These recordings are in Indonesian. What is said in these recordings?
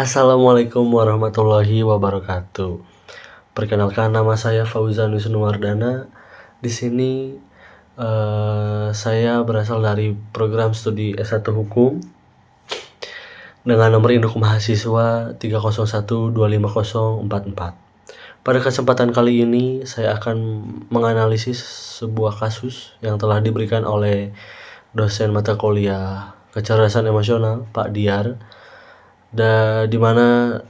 Assalamualaikum warahmatullahi wabarakatuh. Perkenalkan, nama saya Fauzan Wisnuwardana. Di sini saya berasal dari program studi S1 Hukum dengan nomor induk mahasiswa 3012504. Pada kesempatan kali ini saya akan menganalisis sebuah kasus yang telah diberikan oleh dosen mata kuliah kecerdasan emosional Pak Diar, di mana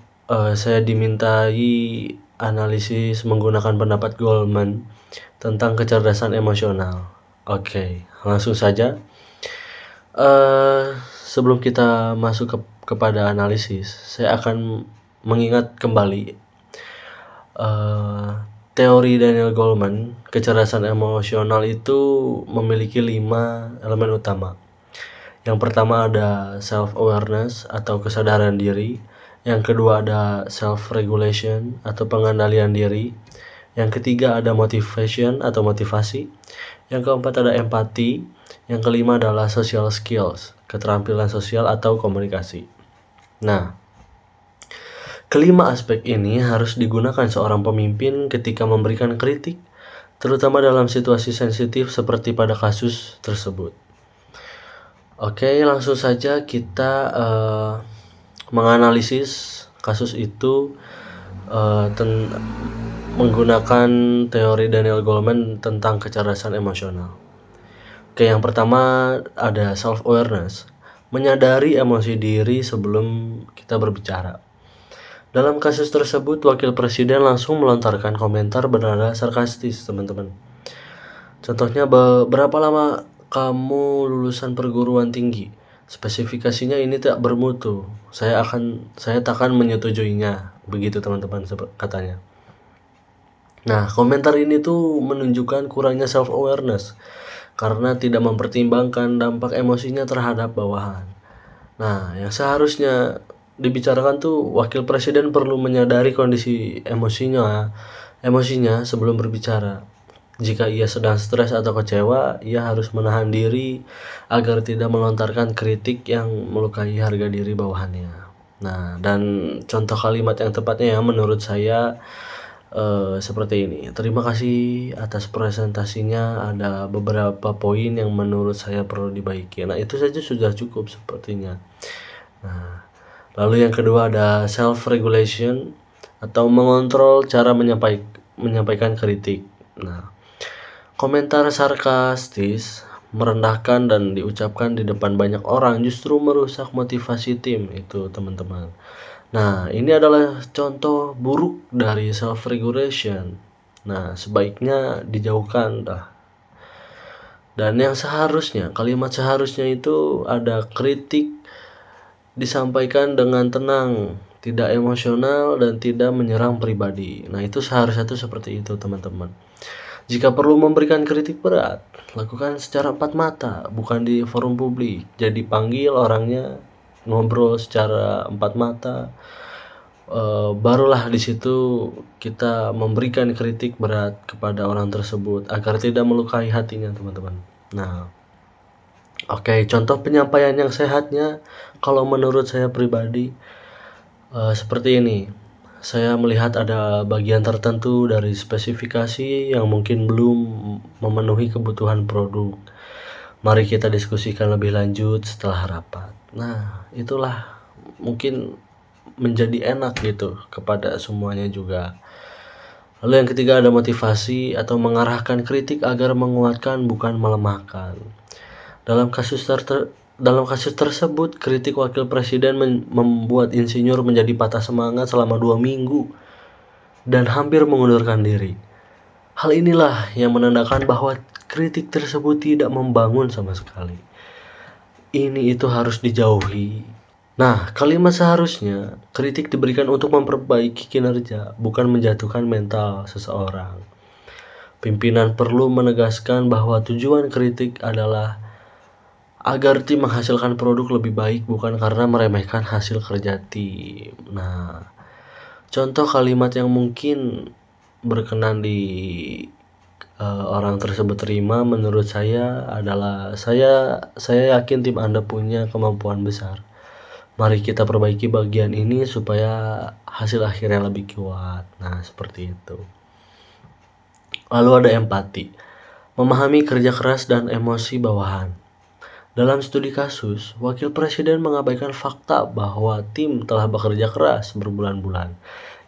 saya dimintai analisis menggunakan pendapat Goleman tentang kecerdasan emosional. Oke, langsung saja. Sebelum kita masuk kepada analisis, saya akan mengingat kembali teori Daniel Goleman. Kecerdasan emosional itu memiliki 5 elemen utama. Yang pertama ada self-awareness atau kesadaran diri. Yang kedua ada self-regulation atau pengendalian diri. Yang ketiga ada motivation atau motivasi. Yang keempat ada empati. Yang kelima adalah social skills, keterampilan sosial atau komunikasi. Nah, kelima aspek ini harus digunakan seorang pemimpin ketika memberikan kritik, terutama dalam situasi sensitif seperti pada kasus tersebut. Oke, langsung saja kita menganalisis kasus itu menggunakan teori Daniel Goleman tentang kecerdasan emosional. Oke, yang pertama ada self-awareness, menyadari emosi diri sebelum kita berbicara. Dalam kasus tersebut, wakil presiden langsung melontarkan komentar bernada sarkastis, teman-teman. Contohnya, berapa lama kamu lulusan perguruan tinggi? Spesifikasinya ini tak bermutu. Saya takkan menyetujuinya. Begitu teman-teman katanya. Nah, komentar ini tuh menunjukkan kurangnya self-awareness karena tidak mempertimbangkan dampak emosinya terhadap bawahan. Nah, yang seharusnya dibicarakan tuh wakil presiden perlu menyadari kondisi emosinya sebelum berbicara. Jika ia sedang stres atau kecewa, ia harus menahan diri agar tidak melontarkan kritik yang melukai harga diri bawahannya. Nah, dan contoh kalimat yang tepatnya ya menurut saya seperti ini. Terima kasih atas presentasinya. Ada beberapa poin yang menurut saya perlu dibaiki. Nah, itu saja sudah cukup sepertinya. Nah, lalu yang kedua ada self-regulation atau mengontrol cara menyampaikan kritik. Nah, komentar sarkastis, merendahkan dan diucapkan di depan banyak orang justru merusak motivasi tim itu, teman-teman. Nah, ini adalah contoh buruk dari self-regulation. Nah, sebaiknya dijauhkan dah. Dan yang kalimat seharusnya itu ada kritik disampaikan dengan tenang, tidak emosional dan tidak menyerang pribadi. Nah, itu seharusnya tuh seperti itu, teman-teman. Jika perlu memberikan kritik berat, lakukan secara empat mata, bukan di forum publik. Jadi panggil orangnya, ngobrol secara empat mata. Barulah di situ kita memberikan kritik berat kepada orang tersebut agar tidak melukai hatinya, teman-teman. Nah, oke, contoh penyampaian yang sehatnya kalau menurut saya pribadi seperti ini. Saya melihat ada bagian tertentu dari spesifikasi yang mungkin belum memenuhi kebutuhan produk. Mari kita diskusikan lebih lanjut setelah rapat. Nah, itulah mungkin menjadi enak gitu kepada semuanya juga. Lalu yang ketiga ada motivasi atau mengarahkan kritik agar menguatkan bukan melemahkan. Dalam kasus tersebut, kritik wakil presiden membuat insinyur menjadi patah semangat selama 2 minggu dan hampir mengundurkan diri. Hal inilah yang menandakan bahwa kritik tersebut tidak membangun sama sekali. Ini itu harus dijauhi. Nah, kalimat seharusnya kritik diberikan untuk memperbaiki kinerja, bukan menjatuhkan mental seseorang. Pimpinan perlu menegaskan bahwa tujuan kritik adalah agar tim menghasilkan produk lebih baik, bukan karena meremehkan hasil kerja tim. Nah, contoh kalimat yang mungkin berkenan di orang tersebut terima menurut saya adalah saya yakin tim Anda punya kemampuan besar. Mari kita perbaiki bagian ini supaya hasil akhirnya lebih kuat. Nah, seperti itu. Lalu ada empati, memahami kerja keras dan emosi bawahan. Dalam studi kasus, wakil presiden mengabaikan fakta bahwa tim telah bekerja keras berbulan-bulan.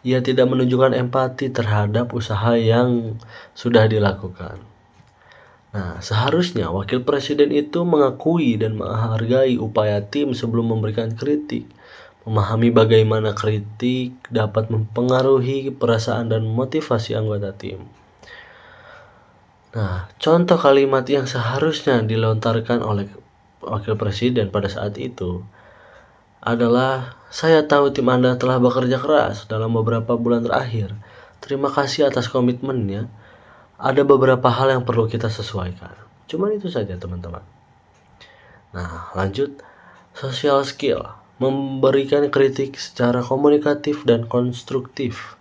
Ia tidak menunjukkan empati terhadap usaha yang sudah dilakukan. Nah, seharusnya wakil presiden itu mengakui dan menghargai upaya tim sebelum memberikan kritik, memahami bagaimana kritik dapat mempengaruhi perasaan dan motivasi anggota tim. Nah, contoh kalimat yang seharusnya dilontarkan oleh wakil presiden pada saat itu adalah, "Saya tahu tim Anda telah bekerja keras dalam beberapa bulan terakhir. Terima kasih atas komitmennya. Ada beberapa hal yang perlu kita sesuaikan." Cuman itu saja, teman-teman. Nah, lanjut. Social skill, memberikan kritik secara komunikatif dan konstruktif.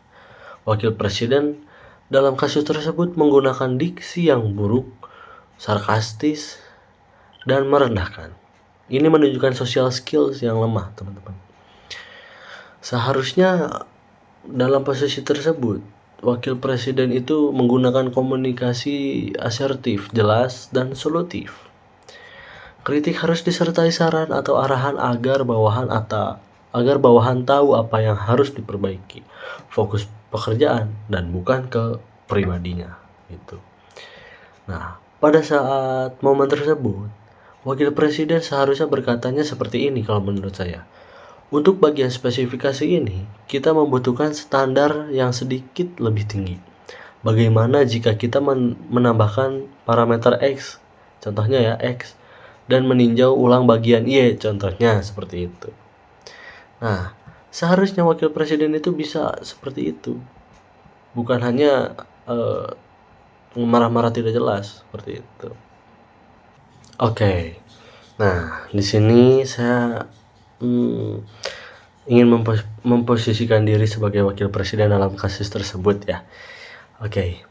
Wakil presiden dalam kasus tersebut menggunakan diksi yang buruk, sarkastis, dan merendahkan. Ini menunjukkan social skills yang lemah, teman-teman. Seharusnya dalam posisi tersebut, wakil presiden itu menggunakan komunikasi asertif, jelas, dan solutif. Kritik harus disertai saran atau arahan agar bawahan tahu apa yang harus diperbaiki. Fokus pekerjaan dan bukan ke pribadinya gitu. Nah, pada saat momen tersebut, wakil presiden seharusnya berkatanya seperti ini kalau menurut saya. Untuk bagian spesifikasi ini, kita membutuhkan standar yang sedikit lebih tinggi. Bagaimana jika kita menambahkan parameter X, contohnya ya X, dan meninjau ulang bagian Y, contohnya seperti itu. Nah, seharusnya wakil presiden itu bisa seperti itu, bukan hanya marah-marah tidak jelas seperti itu. Oke. Nah, di sini saya ingin memposisikan diri sebagai wakil presiden dalam kasus tersebut ya. Oke.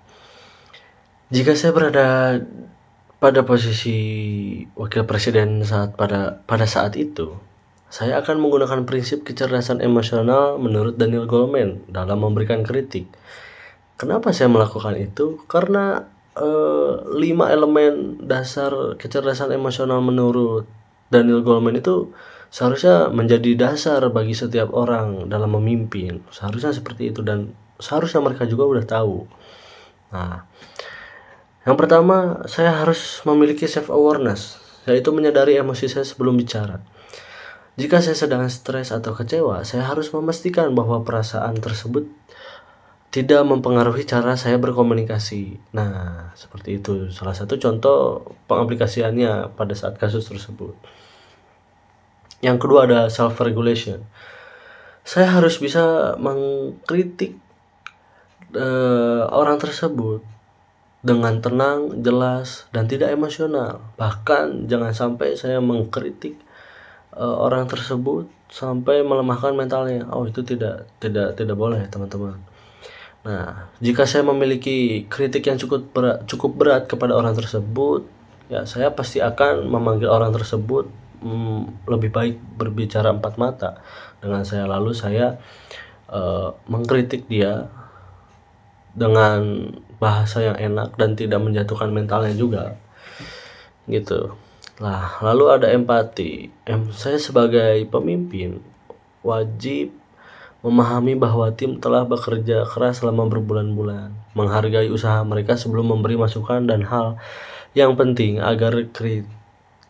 Jika saya berada pada posisi wakil presiden pada saat itu, saya akan menggunakan prinsip kecerdasan emosional menurut Daniel Goleman dalam memberikan kritik. Kenapa saya melakukan itu? Karena 5 elemen dasar kecerdasan emosional menurut Daniel Goleman itu seharusnya menjadi dasar bagi setiap orang dalam memimpin. Seharusnya seperti itu dan seharusnya mereka juga udah tahu. Nah, yang pertama, saya harus memiliki self-awareness, yaitu menyadari emosi saya sebelum bicara. Jika saya sedang stres atau kecewa, saya harus memastikan bahwa perasaan tersebut tidak mempengaruhi cara saya berkomunikasi. Nah, seperti itu. Salah satu contoh pengaplikasiannya pada saat kasus tersebut. Yang kedua ada self-regulation. Saya harus bisa mengkritik orang tersebut dengan tenang, jelas, dan tidak emosional. Bahkan jangan sampai saya mengkritik orang tersebut sampai melemahkan mentalnya. Oh, itu tidak boleh, teman-teman. Nah, jika saya memiliki kritik yang cukup berat kepada orang tersebut, ya saya pasti akan memanggil orang tersebut, lebih baik berbicara empat mata dengan saya, lalu saya mengkritik dia dengan bahasa yang enak dan tidak menjatuhkan mentalnya juga gitu. Nah, lalu ada empati. Saya sebagai pemimpin wajib memahami bahwa tim telah bekerja keras selama berbulan-bulan, menghargai usaha mereka sebelum memberi masukan, dan hal yang penting agar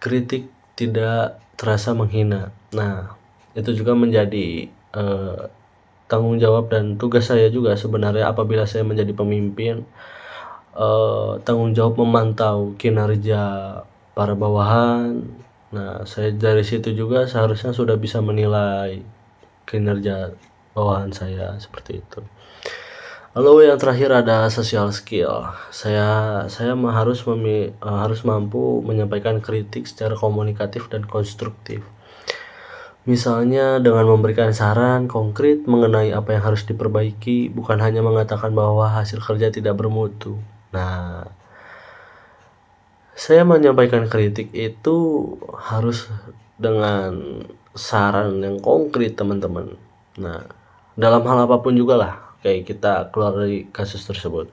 kritik tidak terasa menghina. Nah, itu juga menjadi tanggung jawab dan tugas saya juga sebenarnya apabila saya menjadi pemimpin. Tanggung jawab memantau kinerja para bawahan. Nah, saya dari situ juga seharusnya sudah bisa menilai kinerja bawahan saya seperti itu. Lalu yang terakhir ada social skill. Saya harus mampu menyampaikan kritik secara komunikatif dan konstruktif. Misalnya dengan memberikan saran konkret mengenai apa yang harus diperbaiki, bukan hanya mengatakan bahwa hasil kerja tidak bermutu. Nah, saya menyampaikan kritik itu harus dengan saran yang konkret teman-teman. Nah, dalam hal apapun juga lah, kayak kita keluar dari kasus tersebut,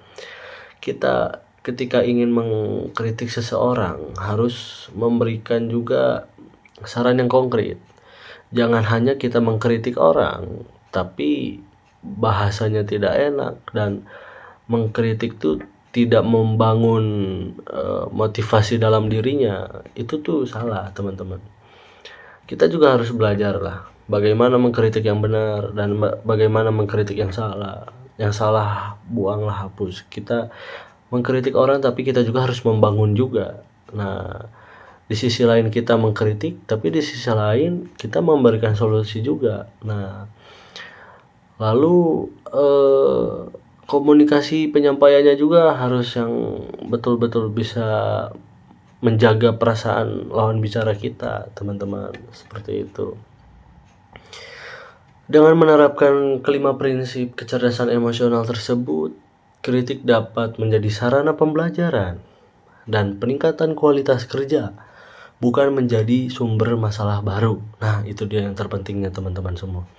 kita ketika ingin mengkritik seseorang harus memberikan juga saran yang konkret. Jangan hanya kita mengkritik orang tapi bahasanya tidak enak dan mengkritik tuh tidak membangun motivasi dalam dirinya. Itu tuh salah teman-teman. Kita juga harus belajar lah bagaimana mengkritik yang benar dan bagaimana mengkritik yang salah. Yang salah buanglah, hapus. Kita mengkritik orang tapi kita juga harus membangun juga. Nah, di sisi lain kita mengkritik tapi di sisi lain kita memberikan solusi juga. Nah, lalu komunikasi penyampaiannya juga harus yang betul-betul bisa menjaga perasaan lawan bicara kita, teman-teman. Seperti itu. Dengan menerapkan kelima prinsip kecerdasan emosional tersebut, kritik dapat menjadi sarana pembelajaran dan peningkatan kualitas kerja, bukan menjadi sumber masalah baru. Nah, itu dia yang terpentingnya teman-teman semua.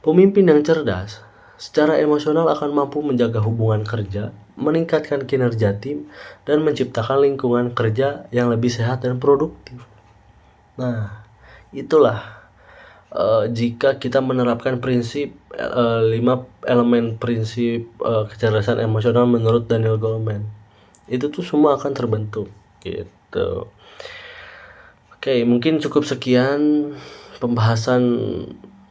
Pemimpin yang cerdas secara emosional akan mampu menjaga hubungan kerja, meningkatkan kinerja tim, dan menciptakan lingkungan kerja yang lebih sehat dan produktif. Nah, itulah jika kita menerapkan prinsip 5 elemen prinsip kecerdasan emosional menurut Daniel Goleman, itu tuh semua akan terbentuk gitu. Oke, mungkin cukup sekian pembahasan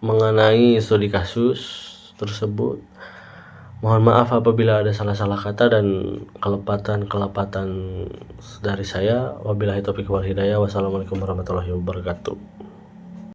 mengenai studi kasus tersebut. Mohon maaf apabila ada salah-salah kata dan kelepatan dari saya. Wabillahi taufiq wal hidayah. Wassalamualaikum warahmatullahi wabarakatuh.